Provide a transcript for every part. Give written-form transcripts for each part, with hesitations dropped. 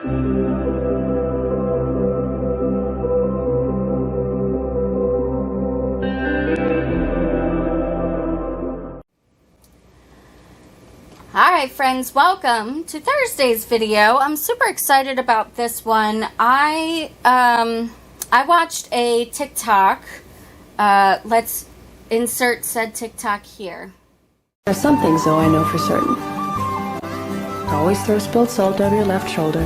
Alright friends, welcome to Thursday's video. I'm super excited about this one. I watched a TikTok. Let's insert said TikTok here. There are some things though I know for certain. Always throw spilled salt over your left shoulder.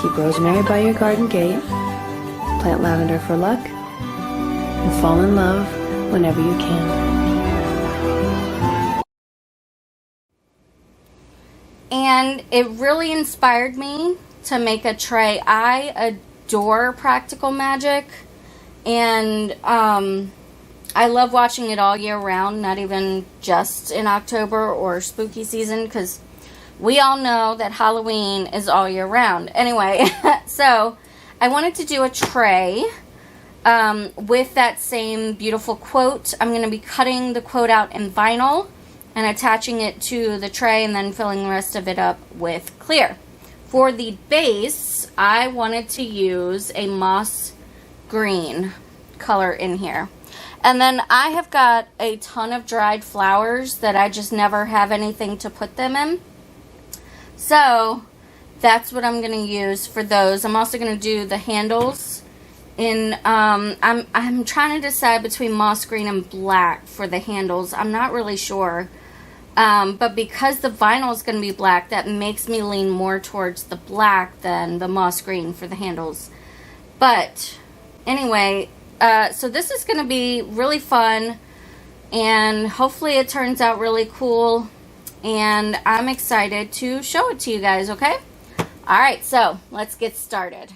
Keep rosemary by your garden gate. Plant lavender for luck. And fall in love whenever you can. And it really inspired me to make a tray. I adore practical magic, and I love watching it all year round, not even just in October or spooky season, because we all know that Halloween is all year round. Anyway, so I wanted to do a tray with that same beautiful quote. I'm going to be cutting the quote out in vinyl and attaching it to the tray and then filling the rest of it up with clear. For the base, I wanted to use a moss green color in here. And then I have got a ton of dried flowers that I just never have anything to put them in. So that's what I'm going to use for those. I'm also going to do the handles in I'm trying to decide between moss green and black for the handles. I'm not really sure. But because the vinyl is going to be black, that makes me lean more towards the black than the moss green for the handles. But anyway, so this is going to be really fun, and hopefully it turns out really cool, and I'm excited to show it to you guys, okay? Alright, so let's get started.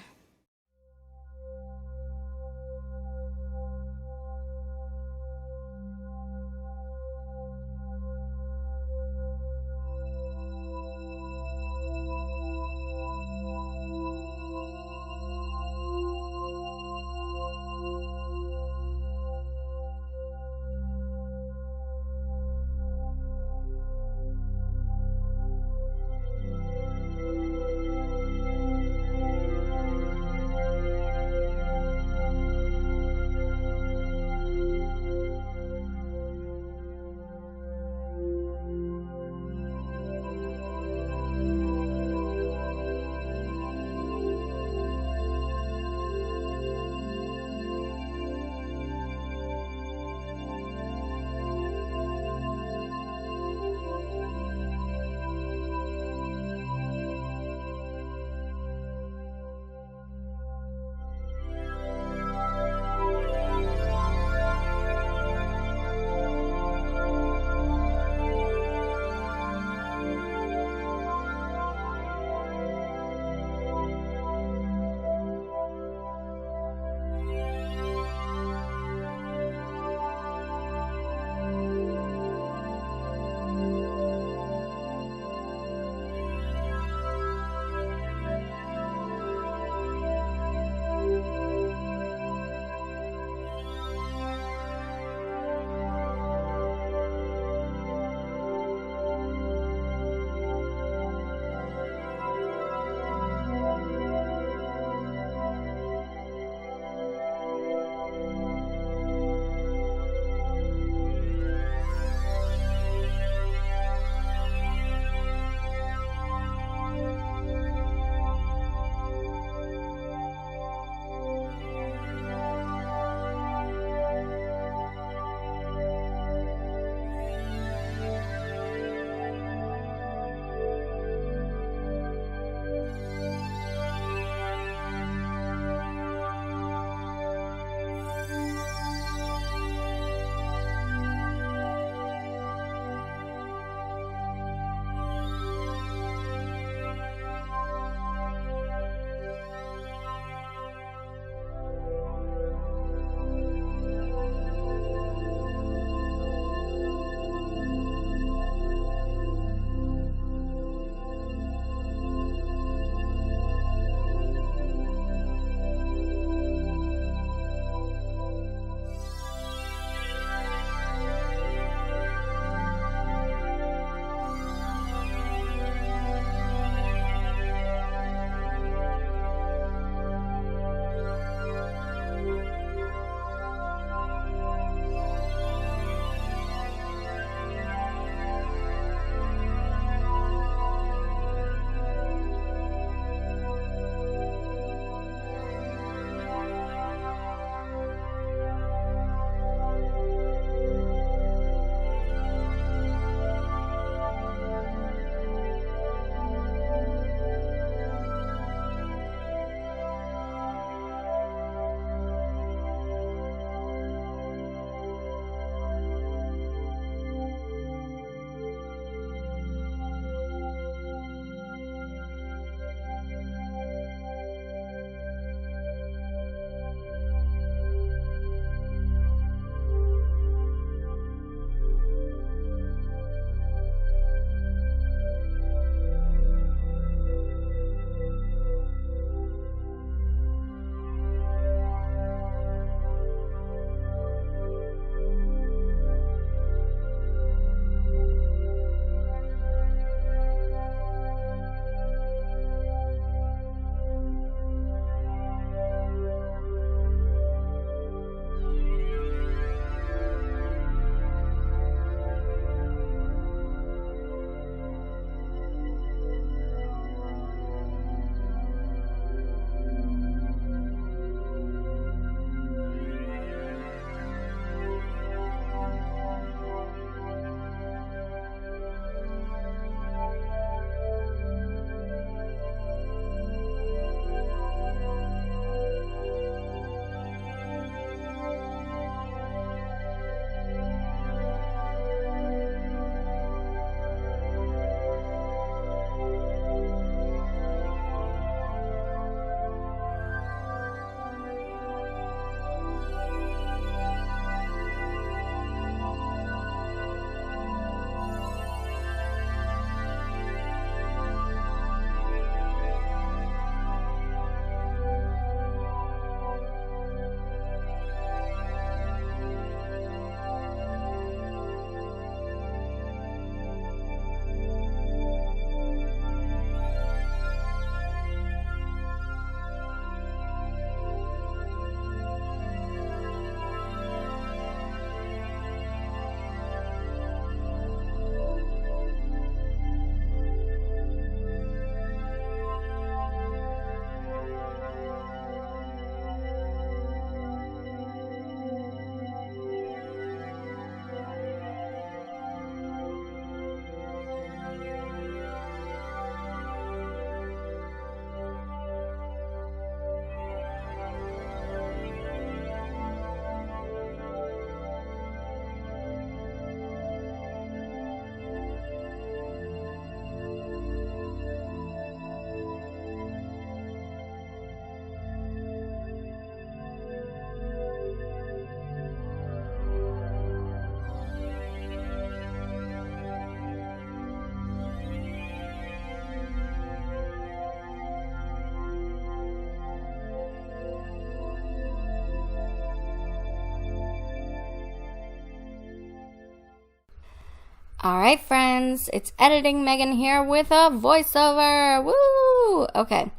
Alright friends, it's Editing Megan here with a voiceover! Woo! Okay,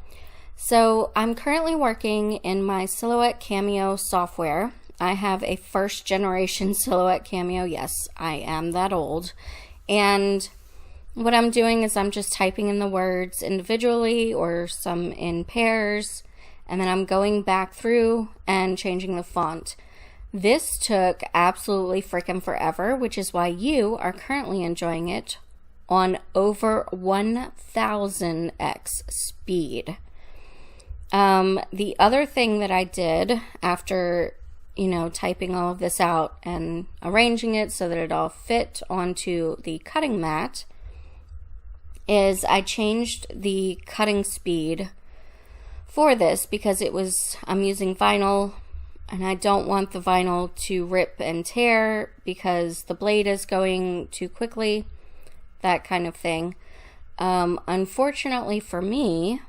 so I'm currently working in my Silhouette Cameo software. I have a first generation Silhouette Cameo. Yes, I am that old. And what I'm doing is I'm just typing in the words individually or some in pairs, and then I'm going back through and changing the font. This took absolutely freaking forever, which is why you are currently enjoying it on over 1000x speed. The other thing that I did after, typing all of this out and arranging it so that it all fit onto the cutting mat is I changed the cutting speed for this because I'm using vinyl. And I don't want the vinyl to rip and tear because the blade is going too quickly, that kind of thing. Unfortunately for me,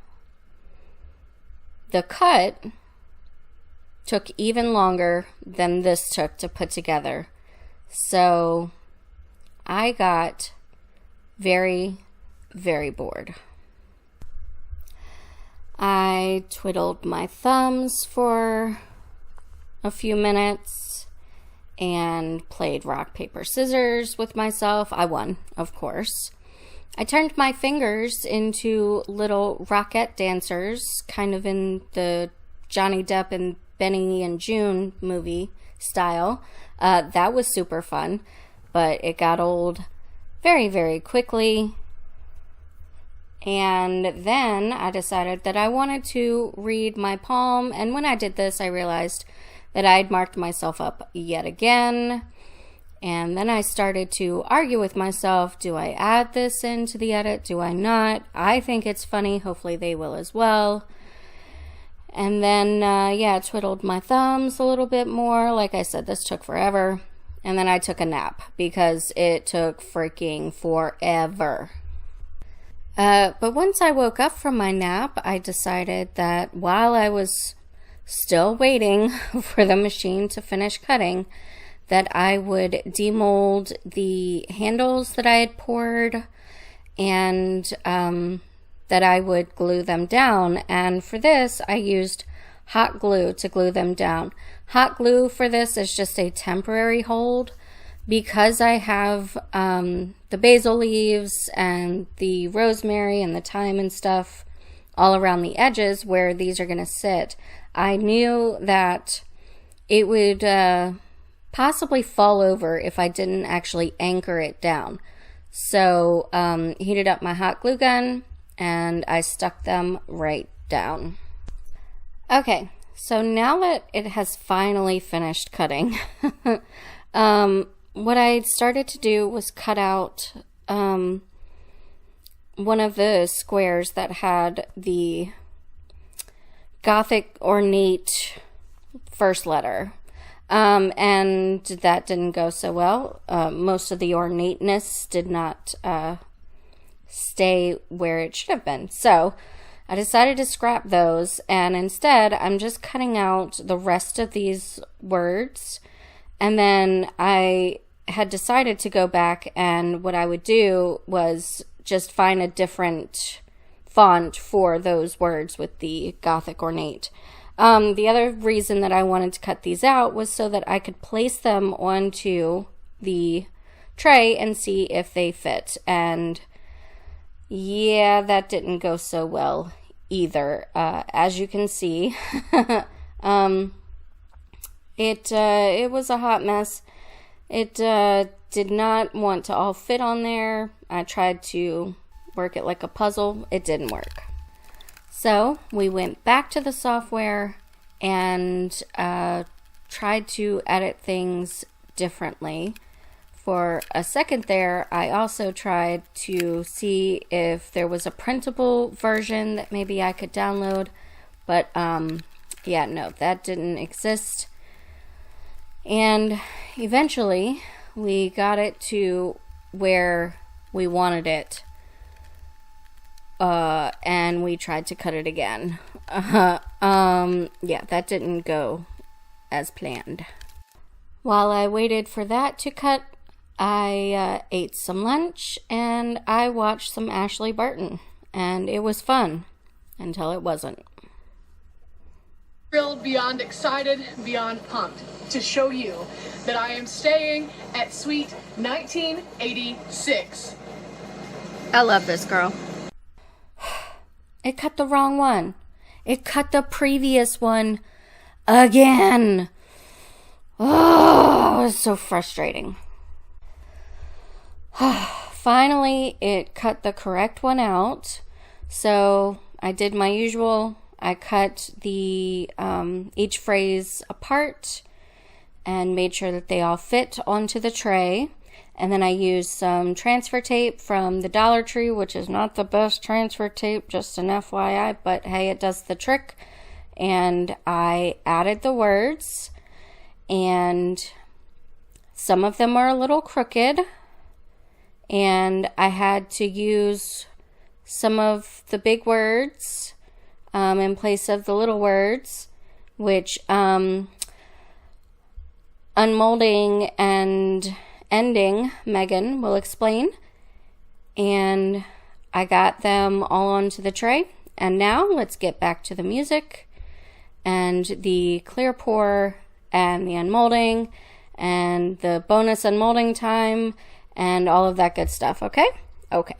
the cut took even longer than this took to put together. So I got very, very bored. I twiddled my thumbs for a few minutes and played rock, paper, scissors with myself. I won, of course. I turned my fingers into little rocket dancers, kind of in the Johnny Depp and Benny and June movie style. That was super fun, but it got old very, very quickly. And then I decided that I wanted to read my palm, and when I did this, I realized that I'd marked myself up yet again. And then I started to argue with myself, do I add this into the edit? Do I not? I think it's funny. Hopefully they will as well. And then, twiddled my thumbs a little bit more. Like I said, this took forever. And then I took a nap because it took freaking forever. But once I woke up from my nap, I decided that while I was still waiting for the machine to finish cutting, that I would demold the handles that I had poured and that I would glue them down. And for this, I used hot glue to glue them down. Hot glue for this is just a temporary hold because I have the basil leaves and the rosemary and the thyme and stuff all around the edges where these are going to sit. I knew that it would possibly fall over if I didn't actually anchor it down. So heated up my hot glue gun and I stuck them right down. Okay, so now that it has finally finished cutting, what I started to do was cut out one of the squares that had the Gothic ornate first letter, and that didn't go so well. Most of the ornateness did not stay where it should have been, so I decided to scrap those, and instead I'm just cutting out the rest of these words. And then I had decided to go back, and what I would do was just find a different font for those words with the Gothic ornate. The other reason that I wanted to cut these out was so that I could place them onto the tray and see if they fit. And yeah, that didn't go so well either. As you can see, it was a hot mess. It did not want to all fit on there. I tried to work it like a puzzle. It didn't work. So we went back to the software and tried to edit things differently. For a second there, I also tried to see if there was a printable version that maybe I could download, but yeah, no, that didn't exist. And eventually we got it to where we wanted it, and we tried to cut it again. Yeah, that didn't go as planned. While I waited for that to cut, I ate some lunch and I watched some Ashley Barton, and it was fun until it wasn't. Thrilled, beyond excited, beyond pumped to show you that I am staying at Suite 1986. I love this girl. It cut the wrong one. It cut the previous one again. Oh, it was so frustrating. Finally, it cut the correct one out. So I did my usual. I cut the each phrase apart and made sure that they all fit onto the tray. And then I used some transfer tape from the Dollar Tree, which is not the best transfer tape, just an FYI, but hey, it does the trick. And I added the words, and some of them are a little crooked, and I had to use some of the big words in place of the little words, which unmolding and ending Megan will explain. And I got them all onto the tray. And now let's get back to the music and the clear pour and the unmolding and the bonus unmolding time and all of that good stuff. Okay? Okay.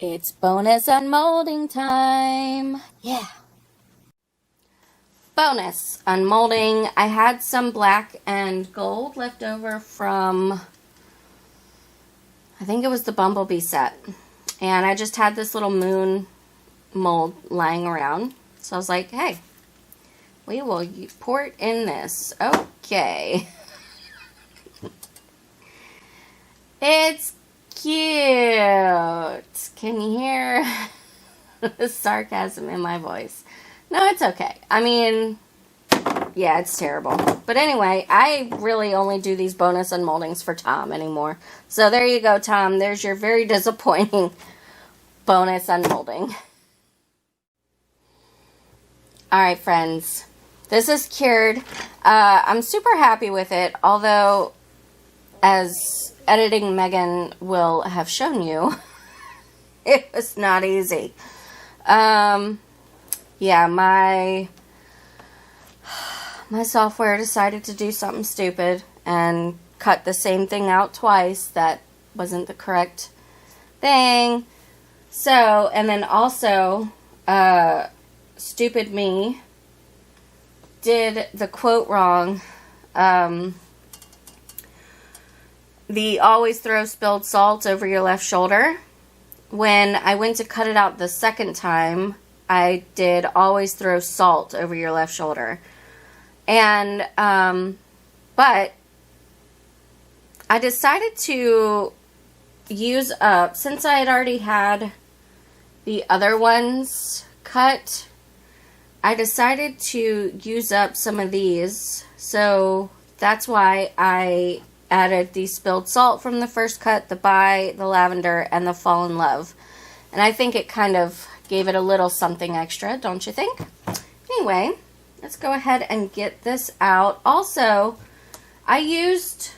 It's bonus unmolding time. Yeah. Bonus unmolding. I had some black and gold left over from, I think it was the Bumblebee set. And I just had this little moon mold lying around. So I was like, hey, we will pour it in this. Okay. It's cute. Can you hear the sarcasm in my voice? No, it's okay. I mean, yeah, it's terrible. But anyway, I really only do these bonus unmoldings for Tom anymore. So there you go, Tom. There's your very disappointing bonus unmolding. Alright, friends. This is cured. I'm super happy with it, although, as Editing Megan will have shown you, it was not easy. Yeah, my software decided to do something stupid and cut the same thing out twice. That wasn't the correct thing. So, and then also, stupid me did the quote wrong. The always throw spilled salt over your left shoulder. When I went to cut it out the second time, I did always throw salt over your left shoulder. And, but I decided to use up, since I had already had the other ones cut, I decided to use up some of these. So that's why I added the spilled salt from the first cut, the Bye, the Lavender, and the Fall in Love. And I think it kind of gave it a little something extra, don't you think? Anyway, let's go ahead and get this out. Also, I used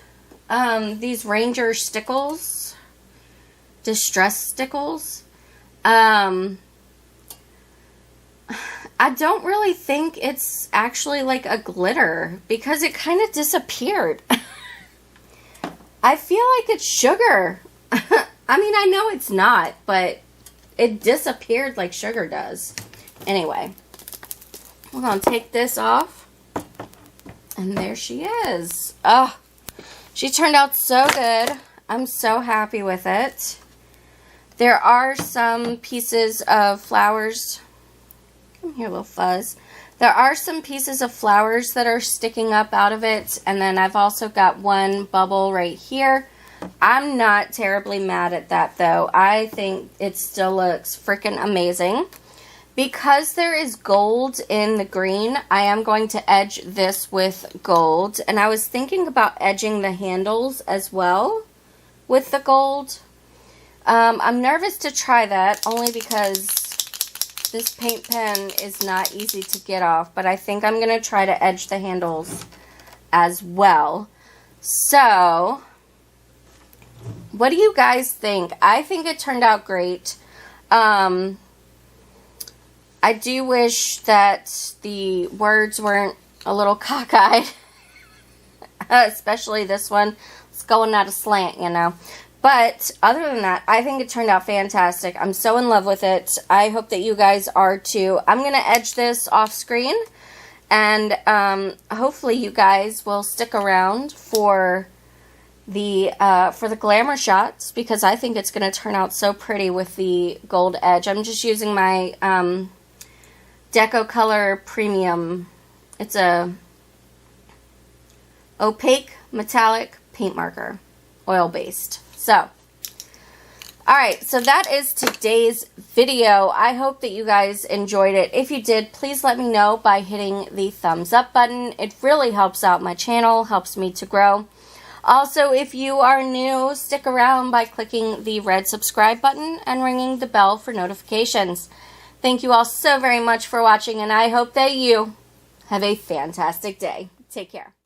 these Ranger stickles, distress stickles. I don't really think it's actually like a glitter because it kind of disappeared. I feel like it's sugar. I mean, I know it's not, but it disappeared like sugar does. Anyway, we're going to take this off. And there she is. Oh, she turned out so good. I'm so happy with it. There are some pieces of flowers. Come here, little fuzz. There are some pieces of flowers that are sticking up out of it. And then I've also got one bubble right here. I'm not terribly mad at that, though. I think it still looks freaking amazing. Because there is gold in the green, I am going to edge this with gold. And I was thinking about edging the handles as well with the gold. I'm nervous to try that, only because this paint pen is not easy to get off, but I think I'm going to try to edge the handles as well. So, what do you guys think? I think it turned out great. I do wish that the words weren't a little cockeyed, especially this one. It's going at a slant, you know. But other than that, I think it turned out fantastic. I'm so in love with it. I hope that you guys are too. I'm going to edge this off screen. And hopefully you guys will stick around for the glamour shots, because I think it's going to turn out so pretty with the gold edge. I'm just using my Deco Color Premium. It's a opaque metallic paint marker, oil-based. So, alright, so that is today's video. I hope that you guys enjoyed it. If you did, please let me know by hitting the thumbs up button. It really helps out my channel, helps me to grow. Also, if you are new, stick around by clicking the red subscribe button and ringing the bell for notifications. Thank you all so very much for watching, and I hope that you have a fantastic day. Take care.